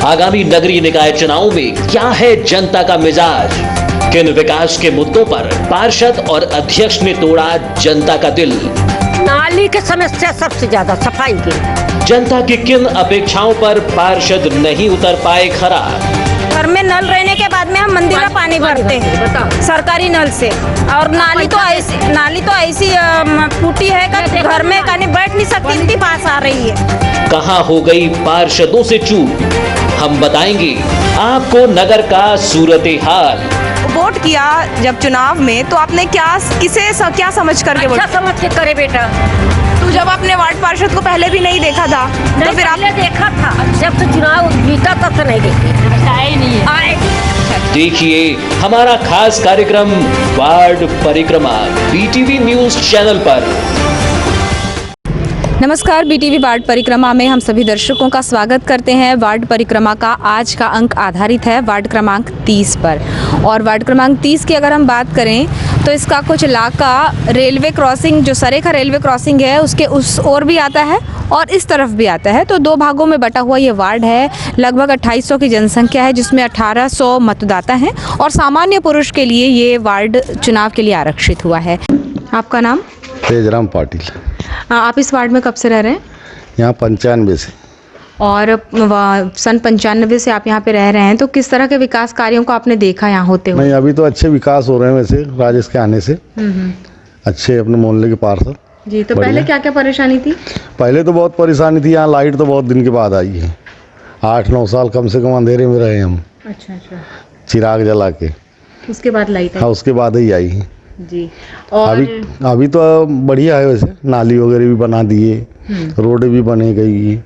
आगामी नगरीय निकाय चुनाव में क्या है जनता का मिजाज? किन विकास के मुद्दों पर पार्षद और अध्यक्ष ने तोड़ा जनता का दिल? नाली की समस्या सबसे ज्यादा, सफाई की। जनता की किन अपेक्षाओं पर पार्षद नहीं उतर पाए खरा? घर में नल रहने के बाद में हम मंदिर का पानी भरते हैं सरकारी नल से, और नाली तो ऐसी टूटी है कि घर में कहीं बैठ नहीं सकती, इतनी बास आ रही है। कहां हो गई पार्षदों से चूक? हम बताएंगे आपको नगर का सूरत हाल। वोट किया जब चुनाव में, तो आपने क्या समझ करके वोट? अच्छा समझ के करे बेटा। तो जब आपने वार्ड पार्षद को पहले भी नहीं देखा था, तो फिर आपने देखा था, जब से चुनाव जीता तब से नहीं देखी, आए नहीं है। देखिए हमारा खास कार्यक्रम वार्ड परिक्रमा BTV न्यूज चैनल पर। नमस्कार, BTV वार्ड परिक्रमा में हम सभी दर्शकों का स्वागत करते हैं। वार्ड परिक्रमा का आज का अंक आधारित है वार्ड क्रमांक 30 पर, और वार्ड क्रमांक 30 की अगर हम बात करें तो इसका कुछ इलाका रेलवे क्रॉसिंग, जो सरेखा रेलवे क्रॉसिंग है उसके उस ओर भी आता है और इस तरफ भी आता है, तो दो भागों में बटा हुआ ये वार्ड है। लगभग 2800 की जनसंख्या है, जिसमें 1800 मतदाता हैं, और सामान्य पुरुष के लिए ये वार्ड चुनाव के लिए आरक्षित हुआ है। आपका नाम? तेजराम पाटिल। आप इस वार्ड में कब से रह रहे हैं? यहाँ 95 से। और सन 95 से आप यहाँ पे रह रहे हैं, तो किस तरह के विकास कार्यों को आपने देखा यहाँ होते हुए? नहीं, अभी तो अच्छे विकास हो रहे हैं वैसे राजेश के आने से। अच्छे अपने मोहल्ले के पार्षद जी। तो पहले क्या क्या परेशानी थी? पहले तो बहुत परेशानी थी। यहाँ लाइट तो बहुत दिन के बाद आई है। 8-9 साल कम से कम अंधेरे में रहे हम। अच्छा। चिराग जला के, उसके बाद लाइट आई? हाँ, उसके बाद ही आई है जी। और अभी तो बढ़िया है वैसे, नाली वगैरह भी बना दिए, रोड भी बने गई,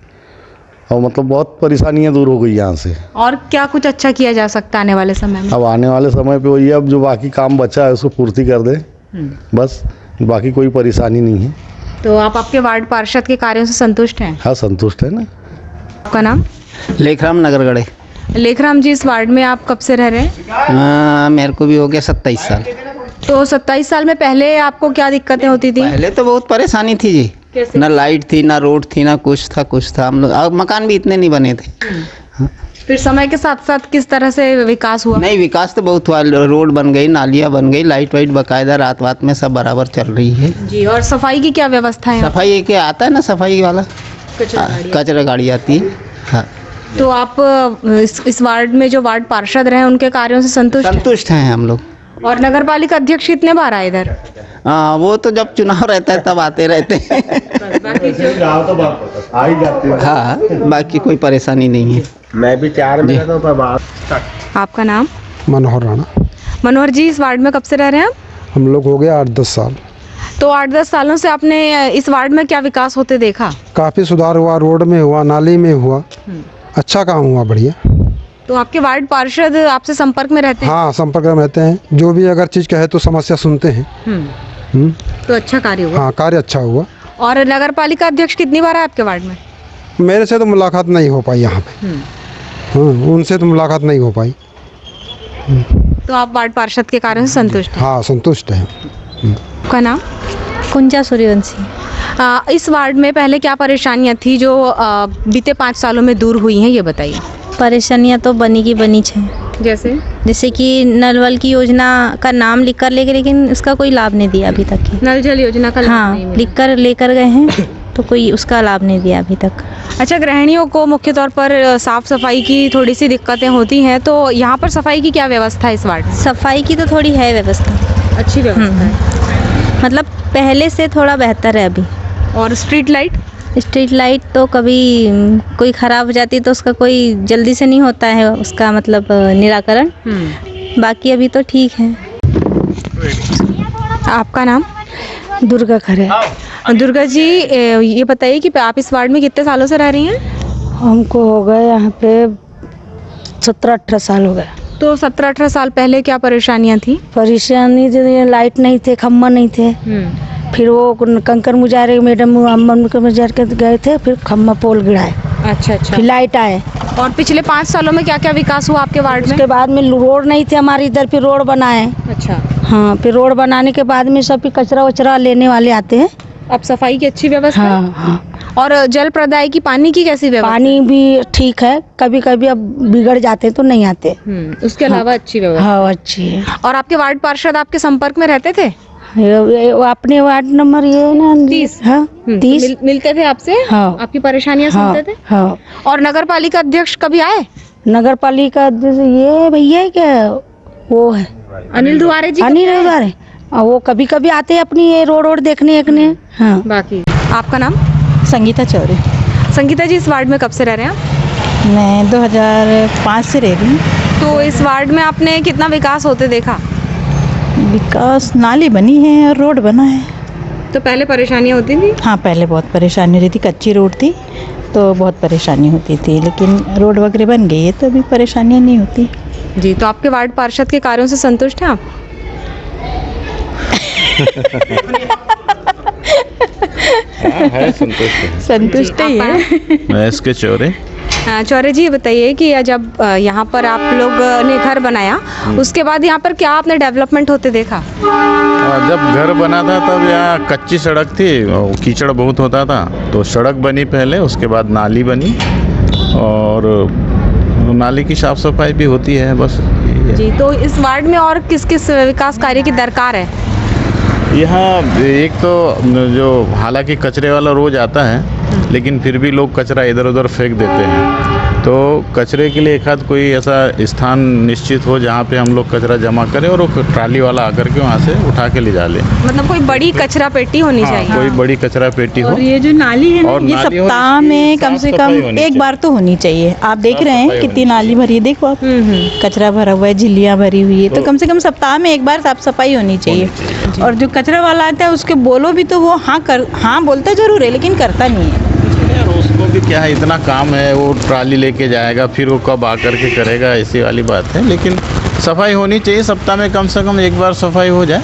और मतलब बहुत परेशानियां दूर हो गई यहाँ से। और क्या कुछ अच्छा किया जा सकता है आने वाले समय में? अब आने वाले समय पे वही, अब जो बाकी काम बचा है उसको पूर्ति कर दे, बस, बाकी कोई परेशानी नहीं है। तो आप आपके वार्ड पार्षद के कार्यों से संतुष्ट हैं? हाँ, संतुष्ट है ना। आपका नाम? लेखराम नगरगढ़े। लेखराम जी, इस वार्ड में आप कब से रह रहे हैं? मेरे को भी हो गया 27 साल। तो 27 साल में पहले आपको क्या दिक्कतें होती थी? पहले तो बहुत परेशानी थी जी। कैसे? ना लाइट थी, ना रोड थी, ना कुछ था। हम लोग, अब मकान भी इतने नहीं बने थे। फिर समय के साथ साथ किस तरह से विकास हुआ? नहीं, विकास तो बहुत हुआ। रोड बन गई, नालियाँ बन गई, लाइट वाइट बकायदा रात में सब बराबर चल रही है जी। और सफाई की क्या व्यवस्था है? सफाई एक आता है ना, सफाई वाला कचरा गाड़ी आती है। हाँ। तो आप इस वार्ड में जो वार्ड पार्षद रहे उनके कार्यों से संतुष्ट हैं हम लोग। और नगर पालिका अध्यक्ष कितने बार आए इधर? वो तो जब चुनाव रहता है तब आते रहते हैं। हाँ, बाकी कोई परेशानी नहीं है। मैं भी 4 महीने तो पर बात। आपका नाम? मनोहर राणा। मनोहर जी, इस वार्ड में कब से रह रहे हैं आप? हम लोग हो गए 8-10 साल। तो 8-10 सालों से आपने इस वार्ड में क्या विकास होते देखा? काफ़ी सुधार हुआ, रोड में हुआ, नाली में हुआ, अच्छा काम हुआ, बढ़िया। तो आपके वार्ड पार्षद आपसे संपर्क में रहते हैं? हाँ, संपर्क में रहते हैं। जो भी अगर चीज़ कहे तो समस्या सुनते हैं। तो अच्छा कार्य हुआ? हाँ, कार्य अच्छा हुआ। और नगर पालिका अध्यक्ष कितनी बार है आपके वार्ड में? मेरे से तो मुलाकात नहीं हो पाई यहाँ पे। हाँ, उनसे तो मुलाकात नहीं हो पाई। तो आप वार्ड पार्षद के कार्यों से संतुष्ट हैं? हाँ, संतुष्ट है। आपका नाम? कुंजा सूर्यवंशी। इस वार्ड में पहले क्या परेशानियां थी जो बीते 5 सालों में दूर हुई हैं, ये बताइए। परेशानियां तो बनी की बनी है। जैसे कि नल वल की योजना का नाम लिख कर लेकिन उसका कोई लाभ नहीं दिया अभी तक। नल जल योजना का हाँ, लिख कर लेकर गए हैं तो कोई उसका लाभ नहीं दिया अभी तक। अच्छा, गृहिणियों को मुख्य तौर पर साफ सफाई की थोड़ी सी दिक्कतें होती हैं, तो यहाँ पर सफाई की क्या व्यवस्था है इस वार्ड में? सफाई की तो थोड़ी है व्यवस्था, अच्छी व्यवस्था है, मतलब पहले से थोड़ा बेहतर है अभी। और स्ट्रीट लाइट तो कभी कोई ख़राब हो जाती है तो उसका कोई जल्दी से नहीं होता है उसका मतलब निराकरण। बाकी अभी तो ठीक है। आपका नाम? दुर्गा खरे। दुर्गा जी, ये बताइए कि आप इस वार्ड में कितने सालों से रह रही हैं? हमको हो गए यहाँ पे 17-18 साल हो गए। तो 17-18 साल पहले क्या परेशानियाँ थी? परेशानी लाइट नहीं थे, खम्बा नहीं थे। फिर वो कंकर मुजारे मैडम मुजार के गए थे, फिर खम्बा पोल गिराए। अच्छा। फिर लाइट आए। और पिछले 5 सालों में क्या क्या विकास हुआ आपके वार्ड में? उसके बाद में रोड नहीं थे हमारे इधर, फिर रोड बनाए। अच्छा। हाँ, फिर रोड बनाने के बाद में सब कचरा वचरा लेने वाले आते हैं। अब सफाई की अच्छी व्यवस्था? हाँ। और जल प्रदाय की पानी की कैसी व्यवस्था? पानी भी ठीक है, कभी कभी अब बिगड़ जाते तो नहीं आते। उसके अलावा अच्छी व्यवस्था। हाँ अच्छी है। और आपके वार्ड पार्षद आपके संपर्क में रहते थे? अपने वार्ड नंबर ये ना 30। हाँ 30 मिलते थे आपसे? हाँ। आपकी परेशानियां हाँ, सुनते थे? हाँ। और नगर पालिका अध्यक्ष कभी आए? नगर पालिका ये भैया है क्या, वो है अनिल दुआरे जी? अनिल दुआरे, वो कभी कभी आते हैं अपनी ये रोड देखने एकने। हाँ। बाकी आपका नाम? संगीता चौरे। संगीता जी, इस वार्ड में कब से रह रहे हैं आप? मैं 2005 से रह रही हूँ। तो इस वार्ड में आपने कितना विकास होते देखा? विकास, नाली बनी है और रोड बना है। तो पहले परेशानियां होती थी? हाँ पहले बहुत परेशानी रहती, कच्ची रोड थी तो बहुत परेशानी होती थी, लेकिन रोड वगैरह बन गई है तो अभी परेशानियाँ नहीं होती। जी, तो आपके वार्ड पार्षद के कार्यों से संतुष्ट हैं आप? है संतुष्ट ही है। मैं इसके चौरे। चौरे जी, बताइए कि जब यहाँ पर आप लोग ने घर बनाया, उसके बाद यहाँ पर क्या आपने डेवलपमेंट होते देखा? जब घर बना था तब यहाँ कच्ची सड़क थी, कीचड़ बहुत होता था, तो सड़क बनी पहले, उसके बाद नाली बनी और नाली की साफ सफाई भी होती है, बस यही है। जी, तो इस वार्ड में और किस किस विकास कार्य की दरकार है? यहाँ एक तो जो हालांकि कचरे वाला रोज आता है, लेकिन फिर भी लोग कचरा इधर उधर फेंक देते हैं, तो कचरे के लिए एक आध कोई ऐसा स्थान निश्चित हो जहाँ पे हम लोग कचरा जमा करें और वो ट्राली वाला आकर के वहाँ से उठा के ले जा ले। मतलब कोई बड़ी कचरा पेटी होनी चाहिए। कोई बड़ी कचरा पेटी हो। और ये जो नाली है ना, और ये नाली सप्ताह होनी में चाहिए, कम से साफ कम सफाई होनी एक बार तो होनी चाहिए। आप देख रहे हैं कितनी नाली भरी है, देखो आप, कचरा भरा हुआ है, झिल्लियाँ भरी हुई है, तो कम से कम सप्ताह में एक बार साफ सफाई होनी चाहिए। और जो कचरा वाला आता है उसके बोलो भी तो वो हाँ बोलता जरूर है, लेकिन करता नहीं है। उसको भी क्या है, इतना काम है, वो ट्राली लेके जाएगा, फिर वो कब आकर के करेगा, ऐसी वाली बात है। लेकिन सफाई होनी चाहिए, सप्ताह में कम से कम एक बार सफाई हो जाए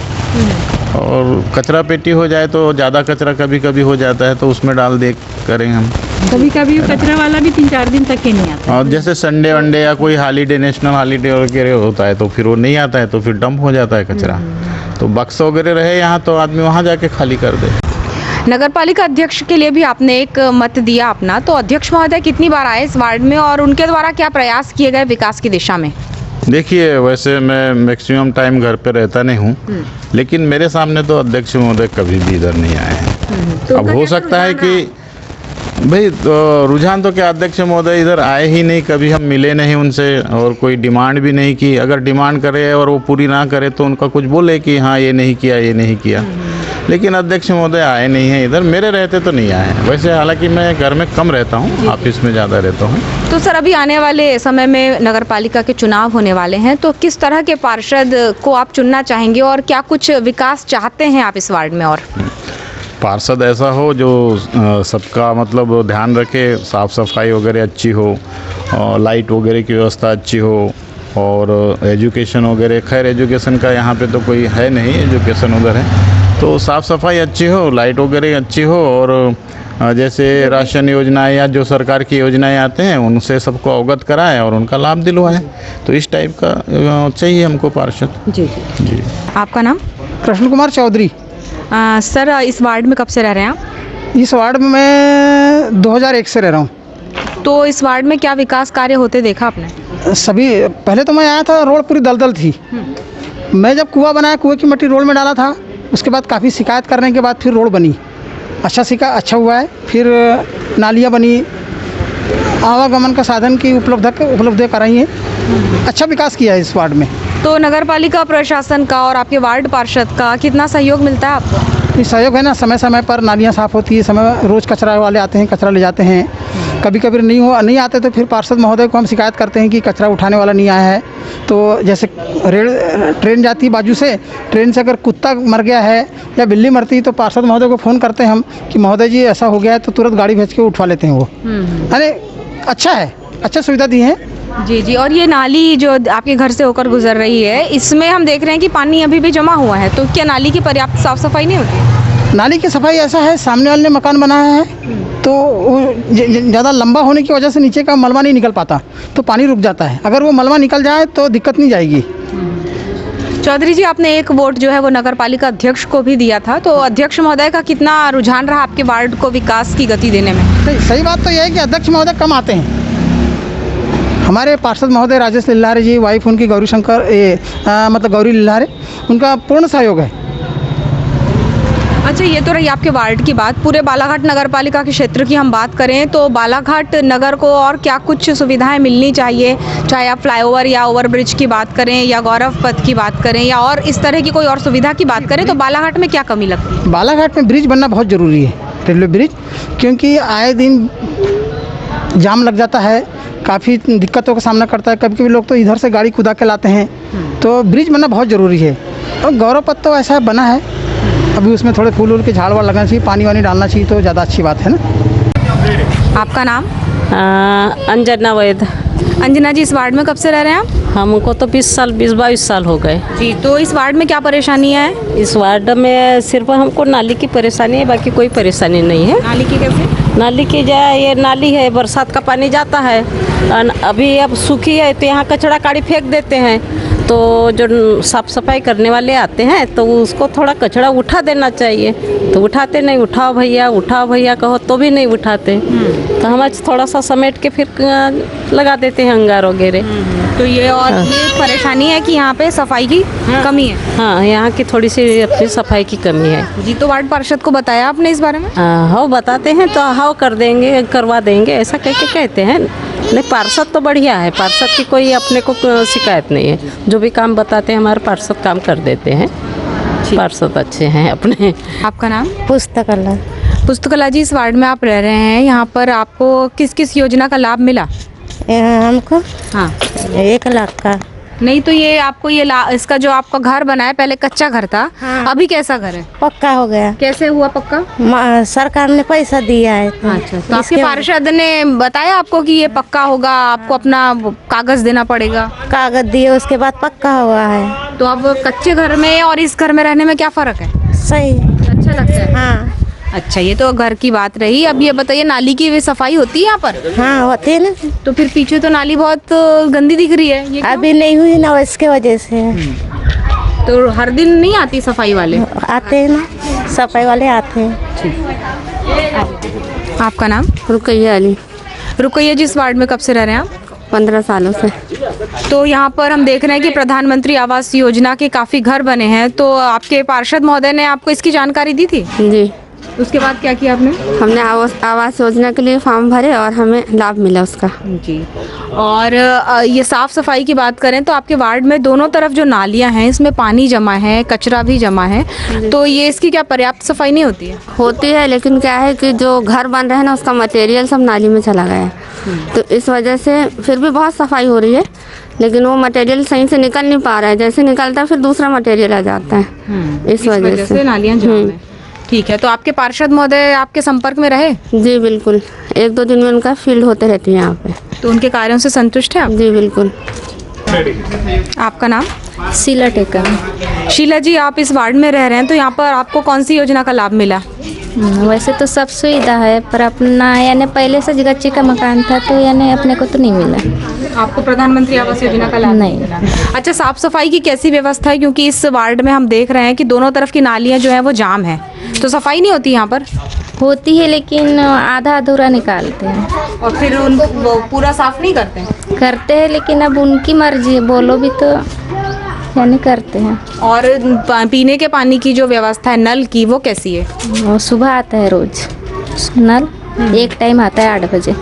और कचरा पेटी हो जाए तो ज़्यादा कचरा कभी कभी हो जाता है तो उसमें डाल दे करें हम। कभी कभी कचरा वाला भी 3-4 दिन तक के नहीं आता। और जैसे संडे वनडे या कोई हॉलीडे, नेशनल हॉलीडे वगैरह होता है तो फिर वो नहीं आता है, तो फिर डंप हो जाता है कचरा। तो बक्स वगैरह रहे यहाँ तो आदमी वहाँ जाके खाली कर दे। नगर पालिका अध्यक्ष के लिए भी आपने एक मत दिया अपना, तो अध्यक्ष महोदय कितनी बार आए इस वार्ड में और उनके द्वारा क्या प्रयास किए गए विकास की दिशा में? देखिए, वैसे मैं मैक्सिमम टाइम घर पे रहता नहीं हूँ, लेकिन मेरे सामने तो अध्यक्ष महोदय कभी भी इधर नहीं आए हैं। तो अब हो सकता है कि भाई रुझान तो क्या, अध्यक्ष महोदय इधर आए ही नहीं, कभी हम मिले नहीं उनसे और कोई डिमांड भी नहीं की। अगर डिमांड करे और वो पूरी ना करे तो उनका कुछ बोले कि हाँ ये नहीं किया, ये नहीं किया, लेकिन अध्यक्ष महोदय आए नहीं हैं इधर। मेरे रहते तो नहीं आए हैं। वैसे हालांकि मैं घर में कम रहता हूँ, ऑफिस में ज़्यादा रहता हूँ। तो सर, अभी आने वाले समय में नगर पालिका के चुनाव होने वाले हैं, तो किस तरह के पार्षद को आप चुनना चाहेंगे और क्या कुछ विकास चाहते हैं आप इस वार्ड में? और पार्षद ऐसा हो जो सबका मतलब ध्यान रखे, साफ़ सफाई वगैरह अच्छी हो, लाइट वगैरह की व्यवस्था अच्छी हो और एजुकेशन वगैरह, खैर एजुकेशन का यहाँ पे तो कोई है नहीं, एजुकेशन उधर है, तो साफ़ सफाई अच्छी हो, लाइट वगैरह अच्छी हो और जैसे राशन योजनाएं या जो सरकार की योजनाएं आते हैं उनसे सबको अवगत कराएं और उनका लाभ दिलवाएं। तो इस टाइप का चाहिए हमको पार्षद। जी। आपका नाम? कृष्ण कुमार चौधरी। सर, इस वार्ड में कब से रह रहे हैं आप? इस वार्ड में मैं 2001 से रह रहा हूँ। तो इस वार्ड में क्या विकास कार्य होते देखा आपने? सभी, पहले तो मैं आया था, रोड पूरी दलदल थी। मैं जब कुआं बनाया, कुएं की मिट्टी रोड में डाला था, उसके बाद काफ़ी शिकायत करने के बाद फिर रोड बनी, अच्छा हुआ है। फिर नालियाँ बनी, आवागमन का साधन की उपलब्ध कराई है, अच्छा विकास किया है इस वार्ड में। तो नगर पालिका प्रशासन का और आपके वार्ड पार्षद का कितना सहयोग मिलता है आपको? सहयोग है ना, समय समय पर नालियाँ साफ़ होती है, समय रोज़ कचरा वाले आते हैं, कचरा ले जाते हैं। कभी कभी नहीं आते तो फिर पार्षद महोदय को हम शिकायत करते हैं कि कचरा उठाने वाला नहीं आया है। तो जैसे ट्रेन जाती है बाजू से, ट्रेन से अगर कुत्ता मर गया है या बिल्ली मरती है तो पार्षद महोदय को फ़ोन करते हैं हम कि महोदय जी ऐसा हो गया है, तो तुरंत गाड़ी भेज के उठवा लेते हैं वो। अरे अच्छा है, अच्छा सुविधा दी है। जी। और ये नाली जो आपके घर से होकर गुजर रही है, इसमें हम देख रहे हैं कि पानी अभी भी जमा हुआ है, तो क्या नाली की पर्याप्त साफ सफाई नहीं होती? नाली की सफाई ऐसा है, सामने वाले ने मकान बनाया है तो वो ज़्यादा लंबा होने की वजह से नीचे का मलबा नहीं निकल पाता, तो पानी रुक जाता है। अगर वो मलबा निकल जाए तो दिक्कत नहीं जाएगी। चौधरी जी, आपने एक वोट जो है वो नगर पालिका अध्यक्ष को भी दिया था, तो अध्यक्ष महोदय का कितना रुझान रहा आपके वार्ड को विकास की गति देने में? सही बात तो यह है कि अध्यक्ष महोदय कम आते हैं। हमारे पार्षद महोदय राजेश लिल्लारे जी, वाइफ उनकी गौरी शंकर मतलब गौरी लिल्लारे, उनका पूर्ण सहयोग है। अच्छा, ये तो रही आपके वार्ड की बात। पूरे बालाघाट नगर पालिका के क्षेत्र की हम बात करें तो बालाघाट नगर को और क्या कुछ सुविधाएं मिलनी चाहिए, चाहे आप फ्लाईओवर या ओवरब्रिज की बात करें या गौरव पथ की बात करें या और इस तरह की कोई और सुविधा की बात करें, तो बालाघाट में क्या कमी लगती है? बालाघाट में ब्रिज बनना बहुत ज़रूरी है, रेलवे ब्रिज, क्योंकि आए दिन जाम लग जाता है, काफ़ी दिक्कतों का सामना करता है। कभी कभी लोग तो इधर से गाड़ी कुदा के लाते हैं, तो ब्रिज बनना बहुत ज़रूरी है। और गौरव पथ तो ऐसा बना है, अभी उसमें थोड़े फूल वूल के झाड़ वाड़ लगाना चाहिए, पानी वानी डालना चाहिए, तो ज़्यादा अच्छी बात है ना। आपका नाम? अंजना वैद। अंजना जी, इस वार्ड में कब से रह रहे हैं आप? हमको तो 20-22 साल हो गए। जी, तो इस वार्ड में क्या परेशानी है? इस वार्ड में सिर्फ हमको नाली की परेशानी है, बाकी कोई परेशानी नहीं है। नाली की कैसे? नाली की ये नाली है, बरसात का पानी जाता है, अभी अब सूखी है तो यहाँ कचरा काड़ी फेंक देते हैं, तो जो साफ़ सफाई करने वाले आते हैं तो उसको थोड़ा कचरा उठा देना चाहिए, तो उठाते नहीं। उठाओ भैया कहो तो भी नहीं उठाते, तो हम आज थोड़ा सा समेट के फिर लगा देते हैं अंगार वगैरह। तो ये और ये परेशानी है कि यहाँ पे सफाई की कमी है। हाँ, यहाँ की थोड़ी सी अपनी सफाई की कमी है। जी, तो वार्ड पार्षद को बताया आपने इस बारे में? हाँ, बताते हैं तो हाँ कर देंगे, करवा देंगे, ऐसा कहते हैं। नहीं, पार्षद तो बढ़िया है, पार्षद की कोई अपने को शिकायत नहीं है। जो भी काम बताते हैं हमारे पार्षद काम कर देते हैं, पार्षद अच्छे हैं अपने। आपका नाम? पुस्तकालय। पुस्तकालय जी, इस वार्ड में आप रह रहे हैं, यहाँ पर आपको किस किस योजना का लाभ मिला? हमको हाँ, 1 लाख का। नहीं तो ये आपको इसका जो आपका घर बना है, पहले कच्चा घर था, हाँ। अभी कैसा घर है? पक्का हो गया। कैसे हुआ पक्का? सरकार ने पैसा दिया है। अच्छा, तो आपके पार्षद ने बताया आपको कि ये पक्का होगा, आपको अपना कागज देना पड़ेगा? कागज दिए, उसके बाद पक्का हुआ है। तो अब कच्चे घर में और इस घर में रहने में क्या फर्क है? सही, अच्छा लगता है। हाँ। अच्छा, ये तो घर की बात रही। अब ये बताइए, नाली की भी सफाई होती है यहाँ पर? हाँ, होती है ना। तो फिर पीछे तो नाली बहुत गंदी दिख रही है, ये क्यों? अभी नहीं हुई ना, इसके वजह से। तो हर दिन नहीं आती सफाई वाले? आते हैं ना, सफाई वाले आते हैं। आपका नाम? रुकैया अली। रुकैया जी, इस वार्ड में कब से रह रहे हैं आप? 15 सालों से। तो यहाँ पर हम देख रहे हैं कि प्रधानमंत्री आवास योजना के काफ़ी घर बने हैं, तो आपके पार्षद महोदय ने आपको इसकी जानकारी दी थी? जी। उसके बाद क्या किया आपने? हमने आवास योजना के लिए फॉर्म भरे और हमें लाभ मिला उसका। जी। और ये साफ़ सफाई की बात करें तो आपके वार्ड में दोनों तरफ जो नालियाँ हैं, इसमें पानी जमा है, कचरा भी जमा है, तो ये इसकी क्या पर्याप्त सफाई नहीं होती है? होती है, लेकिन क्या है कि जो घर बन रहे हैं ना, उसका मटेरियल सब नाली में चला गया है, तो इस वजह से फिर भी बहुत सफाई हो रही है, लेकिन वो मटेरियल सही से निकल नहीं पा रहा है। जैसे निकलता है फिर दूसरा मटेरियल आ जाता है, इस वजह से नालियाँ जाम है। ठीक है, तो आपके पार्षद महोदय आपके संपर्क में रहे? जी बिल्कुल, 1-2 दिन में उनका फील्ड होते रहती है यहाँ पे। तो उनके कार्यों से संतुष्ट है आप? जी बिल्कुल। आपका नाम? शीला टेकम। शीला जी, आप इस वार्ड में रह रहे हैं, तो यहाँ पर आपको कौन सी योजना का लाभ मिला? वैसे तो सब सुविधा है, पर अपना यानी पहले से कच्चे का मकान था, तो यानी अपने को तो नहीं मिला। आपको प्रधानमंत्री आवास योजना का लाभ नहीं मिला? अच्छा, साफ सफाई की कैसी व्यवस्था है? क्योंकि इस वार्ड में हम देख रहे हैं कि दोनों तरफ की नालियाँ जो है वो जाम है, तो सफाई नहीं होती यहाँ पर? होती है, लेकिन आधा अधूरा निकालते हैं। और फिर वो पूरा साफ नहीं करते? करते हैं, लेकिन अब उनकी मर्जी है, बोलो भी तो यानी करते हैं। और पीने के पानी की जो व्यवस्था है नल की, वो कैसी है? वो सुबह आता है रोज नल, एक टाइम आता है 8 बजे।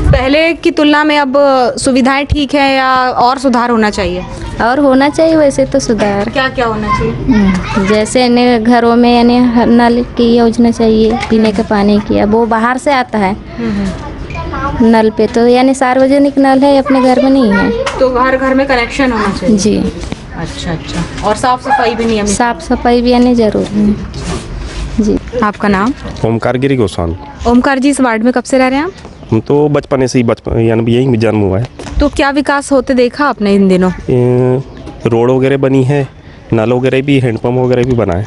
पहले की तुलना में अब सुविधाएं ठीक है या और सुधार होना चाहिए? और होना चाहिए वैसे तो सुधार। क्या क्या होना चाहिए? जैसे यानी घरों में यानी नल की योजना चाहिए, पीने के पानी की। अब वो बाहर से आता है नल पे, तो यानी सार्वजनिक नल है, अपने घर में नहीं है, तो हर घर में कनेक्शन होना चाहिए। जी। अच्छा। और साफ सफाई भी नियमित? साफ सफाई भी यानी जरूरी है। जी। आपका नाम? ओमकार गिरी गोस्वामी। ओमकार जी, इस वार्ड में कब से रह रहे हैं आप? हम तो बचपन से ही यानी यहीं जन्म हुआ है। तो क्या विकास होते देखा आपने इन दिनों? रोड वगैरह बनी है, नल वगैरह भी, हैंडपम्प वगैरह भी बना है।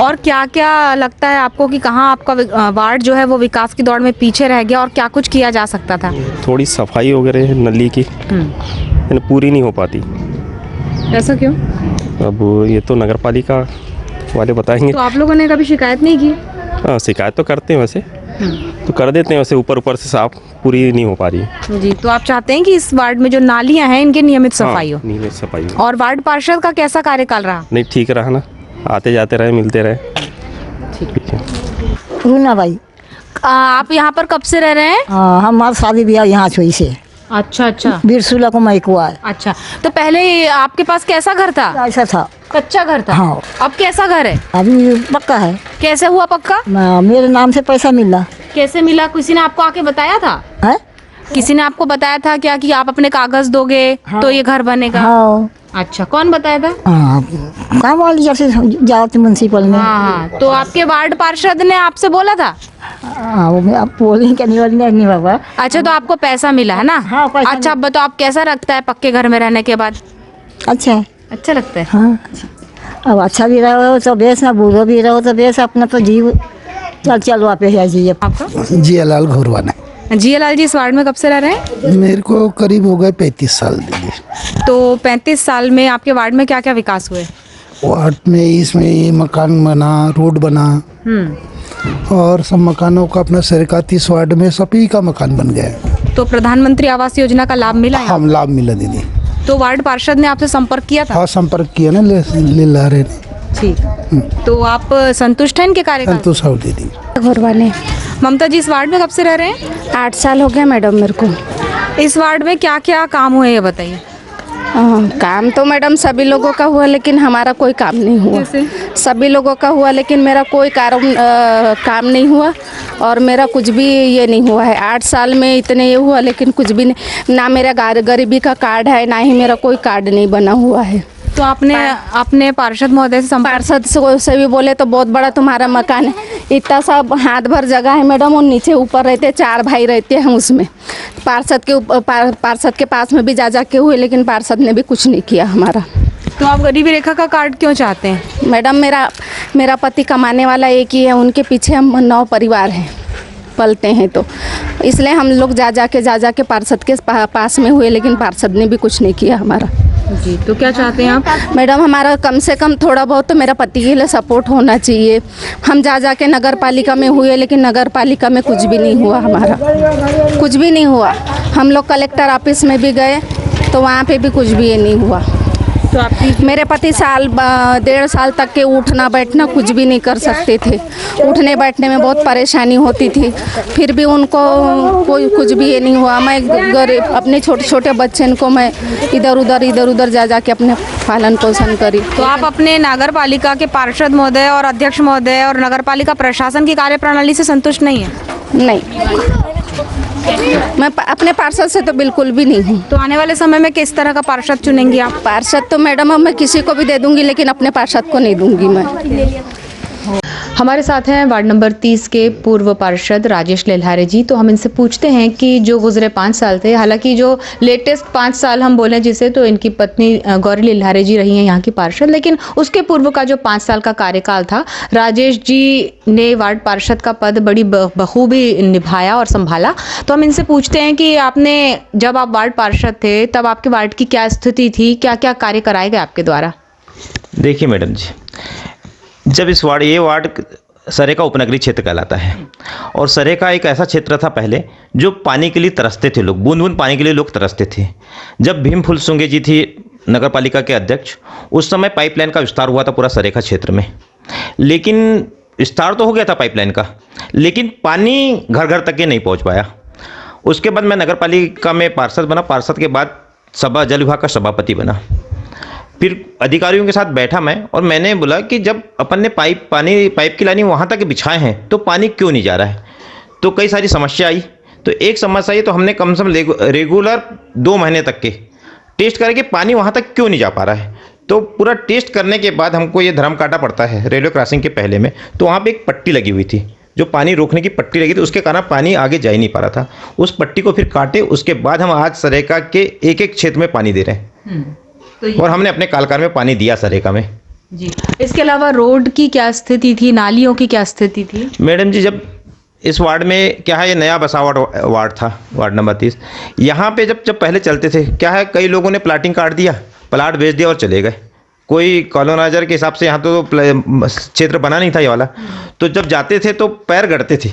और क्या क्या लगता है आपको कि कहाँ आपका वार्ड जो है वो विकास की दौड़ में पीछे रह गया और क्या कुछ किया जा सकता था? थोड़ी सफाई वगैरह नली की पूरी नहीं हो पाती। ऐसा क्यों? अब ये तो नगर पालिका वाले बताएंगे। तो आप लोगों ने कभी शिकायत नहीं की? हाँ, शिकायत तो करते हैं वैसे, तो कर देते हैं वैसे, ऊपर ऊपर से साफ पूरी नहीं हो पा रही। जी, तो आप चाहते हैं कि इस वार्ड में जो नालियां हैं इनकी नियमित सफाई हो? नियमित सफाई हो। और वार्ड पार्षद का कैसा कार्यकाल रहा? नहीं, ठीक रहा ना, आते जाते रहे, मिलते रहे। ठीक है। रूना भाई, आप यहाँ पर कब से रह रहे हैं? हमारा शादी ब्याह यहाँ छोई से। अच्छा अच्छा। बिरसुला को मैं कुआ है। अच्छा, तो पहले आपके पास कैसा घर था? ऐसा था, कच्चा घर था। हाँ। अब कैसा घर है? अभी पक्का है। कैसे हुआ पक्का? मेरे नाम से पैसा मिला। कैसे मिला? किसी ने आपको आके बताया था? है? किसी ने आपको बताया था क्या कि आप अपने कागज दोगे तो ये घर बनेगा? हाँ। अच्छा, कौन बताया था? काम वाली जैसे जाओ म्यूनसिपल में। हाँ, तो आपके वार्ड पार्षद ने आपसे बोला था? वो मैं आप बोलें क्या नहीं बाबा। अच्छा, तो आपको पैसा मिला है ना? हाँ, पैसा अच्छा, अब बताओ आप कैसा लगता है पक्के घर में रहने के बाद? अच्छा है। अच्छा लगता है? हाँ, अब अच्छा भी रहो तो बेस, ना बुरो भी रहो तो बेस, अपना तो जीव चलो आप जाइए। आपका? जियालाल घोरवाना। जियालाल जी, इस वार्ड में कब से रह रहे हैं? मेरे को करीब हो गए 35 साल दीदी। तो 35 साल में आपके वार्ड में क्या क्या विकास हुए? वार्ड में इसमें ये मकान बना, रोड बना, और सब मकानों का अपना सरकारी वार्ड में सभी का मकान बन गया। तो प्रधानमंत्री आवास योजना का लाभ मिला? हम लाभ मिला दीदी। तो वार्ड पार्षद ने आपसे संपर्क किया था? हाँ, संपर्क किया ना ले ला रहे। ठीक, तो आप संतुष्ट हैं इनके कार्यकाल? संतुष्ट हो दीदी। घोरवाने। ममता जी, इस वार्ड में कब से रह रहे हैं? 8 साल हो गया मैडम मेरे को। इस वार्ड में क्या क्या काम हुए ये बताइए। काम तो मैडम सभी लोगों का हुआ, लेकिन हमारा कोई काम नहीं हुआ। सभी लोगों का हुआ, लेकिन मेरा कोई काम नहीं हुआ, और मेरा कुछ भी ये नहीं हुआ है। 8 साल में इतने ये हुआ, लेकिन कुछ भी नहीं। ना मेरा गरीबी का कार्ड है, ना ही मेरा कोई कार्ड नहीं बना हुआ है। तो आपने अपने पार्षद महोदय से पार्षद से भी बोले तो बहुत बड़ा तुम्हारा मकान है, इतना सा हाथ भर जगह है मैडम, और नीचे ऊपर रहते 4 भाई रहते हैं उसमें। पार्षद के पास में भी जा के हुए, लेकिन पार्षद ने भी कुछ नहीं किया हमारा। तो आप गरीबी रेखा का कार्ड क्यों चाहते हैं? मैडम, मेरा पति कमाने वाला एक ही है, उनके पीछे हम 9 परिवार हैं, पलते हैं, तो इसलिए हम लोग जा के पार्षद के पास में हुए, लेकिन पार्षद ने भी कुछ नहीं किया हमारा। जी, तो क्या चाहते हैं आप? मैडम, हमारा कम से कम थोड़ा बहुत तो मेरा पति के लिए सपोर्ट होना चाहिए। हम जा के नगर पालिका में हुए, लेकिन नगर पालिका में कुछ भी नहीं हुआ हमारा, कुछ भी नहीं हुआ। हम लोग कलेक्टर ऑफिस में भी गए तो वहाँ पे भी कुछ भी ये नहीं हुआ। तो आपकी मेरे पति 1.5 साल तक के उठना बैठना कुछ भी नहीं कर सकते थे। उठने बैठने में बहुत परेशानी होती थी, फिर भी उनको कोई कुछ भी ये नहीं हुआ। मैं अपने छोटे छोटे बच्चे को मैं इधर उधर जा के अपने पालन पोषण करी। तो आप अपने नगर पालिका के पार्षद महोदय और अध्यक्ष महोदय और नगर पालिका प्रशासन की कार्यप्रणाली से संतुष्ट नहीं है? नहीं, मैं अपने पार्षद से तो बिल्कुल भी नहीं हूँ। तो आने वाले समय में किस तरह का पार्षद चुनेंगी आप? पार्षद तो मैडम अब मैं किसी को भी दे दूंगी, लेकिन अपने पार्षद को नहीं दूंगी मैं। हमारे साथ हैं वार्ड नंबर 30 के पूर्व पार्षद राजेश लेल्हारे जी। तो हम इनसे पूछते हैं कि जो गुजरे 5 साल थे, हालांकि जो लेटेस्ट 5 साल हम बोलें जिसे, तो इनकी पत्नी गौरी लेल्हारे जी रही हैं यहाँ की पार्षद, लेकिन उसके पूर्व का जो 5 साल का कार्यकाल था, राजेश जी ने वार्ड पार्षद का पद बड़ी बखूबी निभाया और संभाला। तो हम इनसे पूछते हैं कि आपने, जब आप वार्ड पार्षद थे, तब आपके वार्ड की क्या स्थिति थी, क्या क्या कार्य कराए गए आपके द्वारा? देखिए मैडम जी, जब ये वार्ड सरेका उपनगरीय क्षेत्र कहलाता है, और सरेका एक ऐसा क्षेत्र था पहले जो पानी के लिए तरसते थे लोग, बूंद बूंद पानी के लिए लोग तरसते थे। जब भीम फुल सुंगे जी थी नगर पालिका के अध्यक्ष, उस समय पाइपलाइन का विस्तार हुआ था पूरा सरेका क्षेत्र में। लेकिन विस्तार तो हो गया था पाइपलाइन का, लेकिन पानी घर घर तक के नहीं पहुंच पाया। उसके बाद मैं नगर पालिका में पार्षद बना, पार्षद के बाद जल विभाग का सभापति बना। फिर अधिकारियों के साथ बैठा मैं, और मैंने बोला कि जब अपन ने पाइप की लाइन वहाँ तक बिछाए हैं तो पानी क्यों नहीं जा रहा है। तो कई सारी समस्या आई। तो एक समस्या आई, तो हमने कम से कम रेगुलर 2 महीने तक के टेस्ट करके पानी वहाँ तक क्यों नहीं जा पा रहा है। तो पूरा टेस्ट करने के बाद हमको ये धर्म काटा पड़ता है रेलवे क्रॉसिंग के पहले में, तो वहाँ पर एक पट्टी लगी हुई थी, जो पानी रोकने की पट्टी लगी थी, उसके कारण पानी आगे जा ही नहीं पा रहा था। उस पट्टी को फिर काटे, उसके बाद हम आज सरेका के एक क्षेत्र में पानी दे रहे हैं, और हमने अपने कालकाल में पानी दिया सरेका में जी। इसके अलावा रोड की क्या स्थिति थी, नालियों की क्या स्थिति थी? मैडम जी, जब इस वार्ड में क्या है, ये नया बसा वार्ड था, वार्ड नंबर 30। यहाँ पे जब पहले चलते थे, क्या है, कई लोगों ने प्लाटिंग काट दिया, प्लाट बेच दिया और चले गए। कोई कॉलोनाइजर के हिसाब से यहाँ तो क्षेत्र बना नहीं था ये वाला, तो जब जाते थे तो पैर गड़ते थे,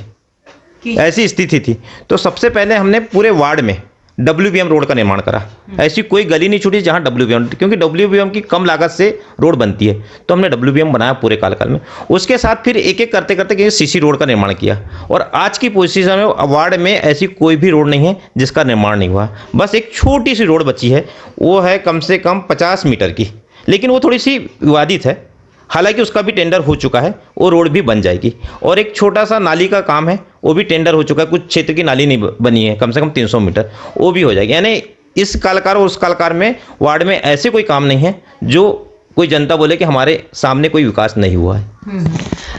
ऐसी स्थिति थी। तो सबसे पहले हमने पूरे वार्ड में WBM रोड का निर्माण करा। ऐसी कोई गली नहीं छूटी जहाँ WBM, क्योंकि WBM की कम लागत से रोड बनती है, तो हमने WBM बनाया पूरे काल में। उसके साथ फिर एक एक करते करते CC रोड का निर्माण किया, और आज की पोजीशन में वार्ड में ऐसी कोई भी रोड नहीं है जिसका निर्माण नहीं हुआ। बस एक छोटी सी रोड बची है, वो है कम से कम 50 मीटर की, लेकिन वो थोड़ी सी विवादित है। हालांकि उसका भी टेंडर हो चुका है, वो रोड भी बन जाएगी। और एक छोटा सा नाली का काम है, वो भी टेंडर हो चुका है। कुछ क्षेत्र की नाली नहीं बनी है, कम से कम 300 मीटर, वो भी हो जाएगी। यानी इस कालकार और उस कालकार में वार्ड में ऐसे कोई काम नहीं है जो कोई जनता बोले कि हमारे सामने कोई विकास नहीं हुआ है।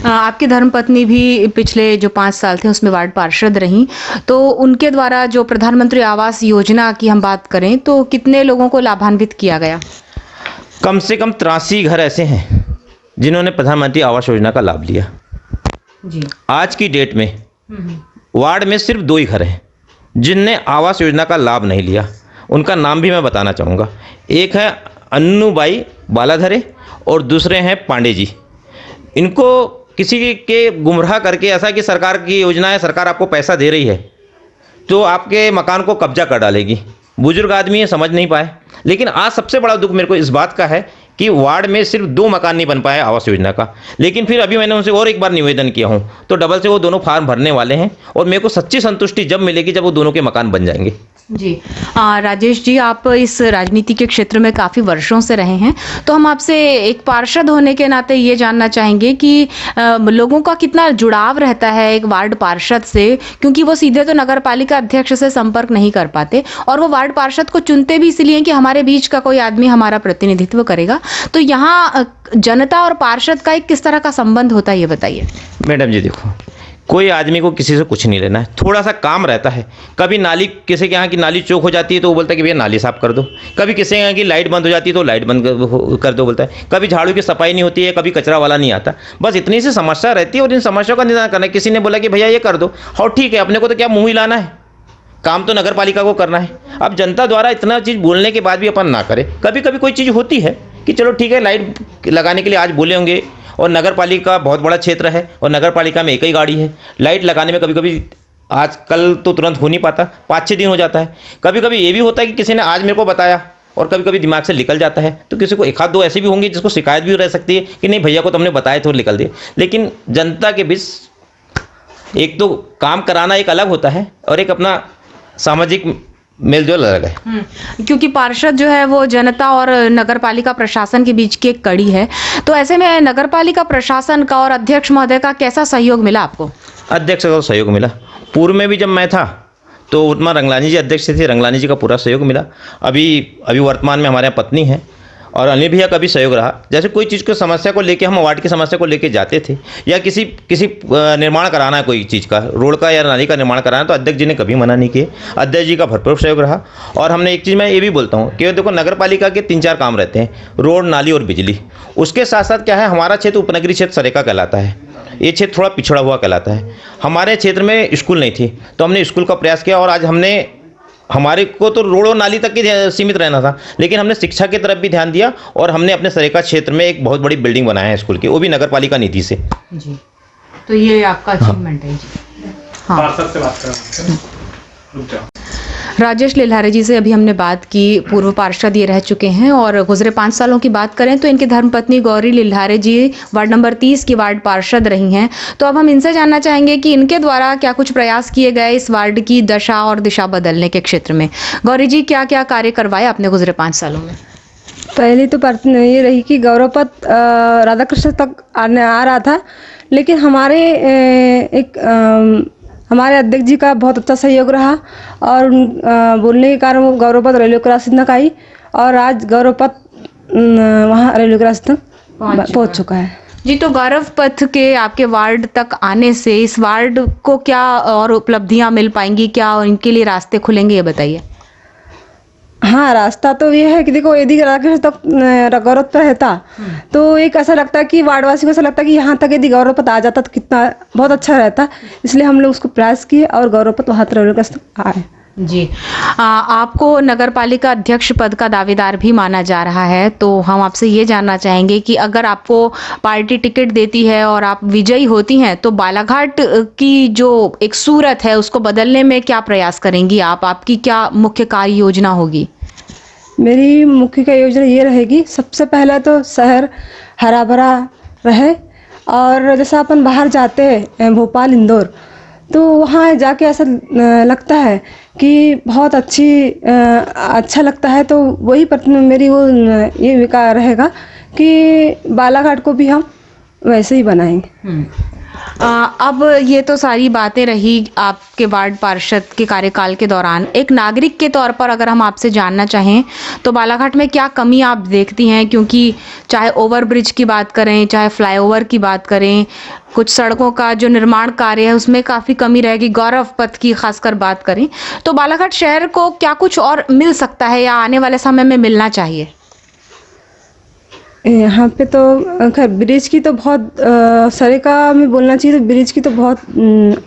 आपकी धर्मपत्नी भी पिछले जो 5 साल थे उसमें वार्ड पार्षद रहीं, तो उनके द्वारा जो प्रधानमंत्री आवास योजना की हम बात करें तो कितने लोगों को लाभान्वित किया गया? कम से कम 83 घर ऐसे हैं जिन्होंने प्रधानमंत्री आवास योजना का लाभ लिया जी। आज की डेट में वार्ड में सिर्फ 2 ही घर हैं जिनने आवास योजना का लाभ नहीं लिया। उनका नाम भी मैं बताना चाहूँगा। एक है अन्नूबाई बालाधरे और दूसरे हैं पांडे जी। इनको किसी के गुमराह करके ऐसा कि सरकार की योजना है, सरकार आपको पैसा दे रही है तो आपके मकान को कब्जा कर डालेगी। बुजुर्ग आदमी है, समझ नहीं पाए। लेकिन आज सबसे बड़ा दुख मेरे को इस बात का है कि वार्ड में सिर्फ 2 मकान नहीं बन पाए आवास योजना का। लेकिन फिर अभी मैंने उनसे और एक बार निवेदन किया हूँ, तो डबल से वो दोनों फॉर्म भरने वाले हैं, और मेरे को सच्ची संतुष्टि जब मिलेगी जब वो दोनों के मकान बन जाएंगे। जी राजेश जी, आप इस राजनीति के क्षेत्र में काफ़ी वर्षों से रहे हैं, तो हम आपसे एक पार्षद होने के नाते ये जानना चाहेंगे कि लोगों का कितना जुड़ाव रहता है एक वार्ड पार्षद से, क्योंकि वो सीधे तो नगर पालिका अध्यक्ष से संपर्क नहीं कर पाते, और वो वार्ड पार्षद को चुनते भी इसलिए कि हमारे बीच का कोई आदमी हमारा प्रतिनिधित्व करेगा। तो यहाँ जनता और पार्षद का एक किस तरह का संबंध होता है, ये बताइए। मैडम जी देखो, कोई आदमी को किसी से कुछ नहीं लेना है, थोड़ा सा काम रहता है। कभी नाली किसी के यहाँ की नाली चौक हो जाती है तो वो बोलता है कि भैया नाली साफ कर दो। कभी किसी के यहाँ की लाइट बंद हो जाती है तो लाइट बंद कर दो बोलता है। कभी झाड़ू की सफाई नहीं होती है, कभी कचरा वाला नहीं आता। बस इतनी सी समस्या रहती है और इन समस्याओं का निदान करना है। किसी ने बोला कि भैया ये कर दो, और ठीक है, अपने को तो क्या मुँह ही लाना है, काम तो नगर पालिका को करना है। अब जनता द्वारा इतना चीज़ बोलने के बाद भी अपन ना करें। कभी कभी कोई चीज़ होती है कि चलो ठीक है, लाइट लगाने के लिए आज बोले होंगे, और नगर पालिका बहुत बड़ा क्षेत्र है और नगर पालिका में एक ही गाड़ी है। लाइट लगाने में कभी कभी आज कल तो तुरंत हो नहीं पाता, 5-6 दिन हो जाता है। कभी कभी ये भी होता है कि किसी ने आज मेरे को बताया और कभी कभी दिमाग से निकल जाता है, तो किसी को 1-2 ऐसे भी होंगे जिसको शिकायत भी रह सकती है कि नहीं भैया को तुमने बताया तो निकल दिए। लेकिन जनता के बीच एक तो काम कराना एक अलग होता है और एक अपना सामाजिक मेलजोल अलग है। क्योंकि पार्षद जो है वो जनता और नगर पालिका प्रशासन के बीच की एक कड़ी है, तो ऐसे में नगर पालिका प्रशासन का और अध्यक्ष महोदय का कैसा सहयोग मिला आपको? अध्यक्ष का सहयोग मिला। पूर्व में भी जब मैं था तो उतना रंगलानी जी अध्यक्ष थे, रंगलानी जी का पूरा सहयोग मिला। अभी वर्तमान में हमारे यहाँ पत्नी है और अनिल भैया का भी सहयोग रहा। जैसे कोई चीज़ को समस्या को लेके हम वार्ड की समस्या को लेके जाते थे, या किसी निर्माण कराना है कोई चीज़ का, रोड का या नाली का निर्माण कराना है, तो अध्यक्ष जी ने कभी मना नहीं किए। अध्यक्ष जी का भरपूर सहयोग रहा। और हमने एक चीज़ मैं ये भी बोलता हूँ कि देखो, नगर पालिका के 3-4 काम रहते हैं, रोड, नाली और बिजली। उसके साथ साथ क्या है, हमारा क्षेत्र उपनगरीय क्षेत्र सरेका कहलाता है। ये क्षेत्र थोड़ा पिछड़ा हुआ कहलाता है। हमारे क्षेत्र में स्कूल नहीं थी, तो हमने स्कूल का प्रयास किया, और आज हमारे को तो रोड और नाली तक ही सीमित रहना था, लेकिन हमने शिक्षा की तरफ भी ध्यान दिया और हमने अपने सरेका क्षेत्र में एक बहुत बड़ी बिल्डिंग बनाया है स्कूल की, वो भी नगर पालिका निधि से। जी, तो ये आपका अचीवमेंट है जी। हाँ, राजेश लिल्हारे जी से अभी हमने बात की। पूर्व पार्षद ये रह चुके हैं, और गुजरे 5 सालों की बात करें तो इनकी धर्मपत्नी गौरी लिल्हारे जी वार्ड नंबर 30 की वार्ड पार्षद रही हैं। तो अब हम इनसे जानना चाहेंगे कि इनके द्वारा क्या कुछ प्रयास किए गए इस वार्ड की दशा और दिशा बदलने के क्षेत्र में। गौरी जी, क्या क्या कार्य करवाए आपने गुजरे 5 सालों में? पहली तो ये रही कि गौरवपथ राधाकृष्ण तक आ रहा था, लेकिन हमारे अध्यक्ष जी का बहुत अच्छा सहयोग रहा, और बोलने के कारण वो गौरवपथ रेलवे क्रॉसिंग तक आई, और आज गौरवपथ वहाँ रेलवे क्रॉसिंग तक पहुँच चुका है। जी, तो गौरव पथ के आपके वार्ड तक आने से इस वार्ड को क्या और उपलब्धियां मिल पाएंगी, क्या इनके लिए रास्ते खुलेंगे, ये बताइए। हाँ, रास्ता तो ये है कि देखो, यदि तक गौरव पर रहता तो एक ऐसा लगता है कि वार्डवासी को ऐसा लगता है कि यहाँ तक यदि गौरवपथ आ जाता तो कितना बहुत अच्छा रहता। इसलिए हम लोग उसको प्रयास किए और गौरवपथ वहाँ तक आए। जी आपको नगर पालिका अध्यक्ष पद का दावेदार भी माना जा रहा है, तो हम आपसे ये जानना चाहेंगे कि अगर आपको पार्टी टिकट देती है और आप विजयी होती हैं तो बालाघाट की जो एक सूरत है उसको बदलने में क्या प्रयास करेंगी आप? आपकी क्या मुख्य कार्य योजना होगी? मेरी मुख्य कार्य योजना ये रहेगी, सबसे पहले तो शहर हरा भरा रहे। और जैसा अपन बाहर जाते हैं भोपाल इंदौर, तो वहाँ जाके ऐसा लगता है कि बहुत अच्छा लगता है। तो वही मेरी वो ये विचार रहेगा कि बालाघाट को भी हम वैसे ही बनाएंगे। अब ये तो सारी बातें रही आपके वार्ड पार्षद के कार्यकाल के दौरान। एक नागरिक के तौर पर अगर हम आपसे जानना चाहें तो बालाघाट में क्या कमी आप देखती हैं? क्योंकि चाहे ओवरब्रिज की बात करें, चाहे फ्लाईओवर की बात करें, कुछ सड़कों का जो निर्माण कार्य है उसमें काफ़ी कमी रहेगी। गौरव पथ की खासकर बात करें तो बालाघाट शहर को क्या कुछ और मिल सकता है या आने वाले समय में मिलना चाहिए? यहाँ पे तो खैर ब्रिज की तो बहुत सरेका में बोलना चाहिए तो ब्रिज की तो बहुत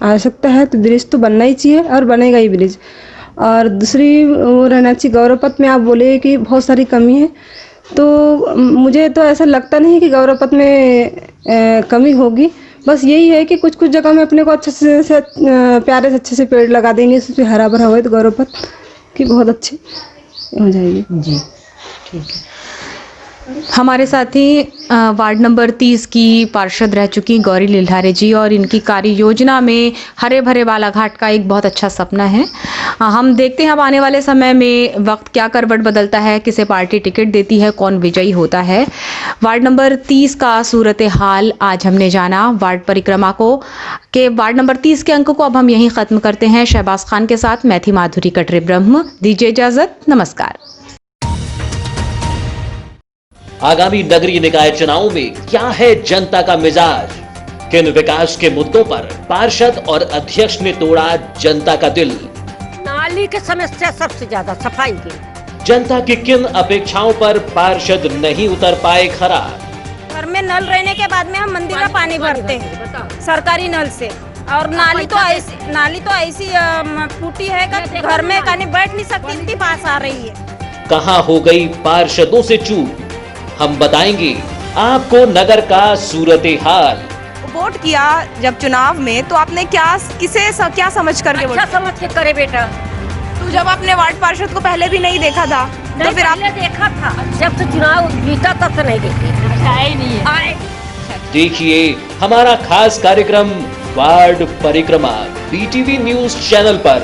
आवश्यकता है। तो ब्रिज तो बनना ही चाहिए और बनेगा ही ब्रिज। और दूसरी वो रहना चाहिए, गौरव पथ में आप बोले कि बहुत सारी कमी है, तो मुझे तो ऐसा लगता नहीं कि गौरव पथ में कमी होगी। बस यही है कि कुछ जगह में अपने को अच्छे से प्यारे से अच्छे से पेड़ लगा देंगे, उसमें हरा भरा हुआ तो गौरव पथ की बहुत अच्छी हो जाएगी। जी ठीक है। हमारे साथ ही वार्ड नंबर 30 की पार्षद रह चुकी गौरी लिल्हारे जी, और इनकी कार्य योजना में हरे भरे बालाघाट का एक बहुत अच्छा सपना है। हम देखते हैं अब आने वाले समय में वक्त क्या करवट बदलता है, किसे पार्टी टिकट देती है, कौन विजयी होता है। वार्ड नंबर 30 का सूरत हाल आज हमने जाना। वार्ड परिक्रमा के वार्ड नंबर 30 के अंक को अब हम यहीं ख़त्म करते हैं। शहबाज खान के साथ मैं थी माधुरी कटरे ब्रह्म। दीजिए इजाज़त, नमस्कार। आगामी नगरीय निकाय चुनाव में क्या है जनता का मिजाज? किन विकास के मुद्दों पर पार्षद और अध्यक्ष ने तोड़ा जनता का दिल? नाली की समस्या सबसे ज्यादा, सफाई की। जनता की किन अपेक्षाओं पर पार्षद नहीं उतर पाए खरा? घर में नल रहने के बाद में हम मंदिर का पानी भरते हैं सरकारी नल से, और नाली तो ऐसी फूटी है कि घर में कहीं बैठ नहीं सकती, इतनी पास आ रही है। कहाँ हो गई पार्षदों से चूक? हम बताएंगे आपको नगर का सूरत हाल। वोट किया जब चुनाव में तो आपने क्या समझ करके अच्छा समझ के करे बेटा। तो जब आपने वार्ड पार्षद को पहले भी नहीं देखा था तो फिर आपने देखा था? जब से चुनाव जीता तब से नहीं देखी। देखिए हमारा खास कार्यक्रम वार्ड परिक्रमा BTV न्यूज चैनल पर।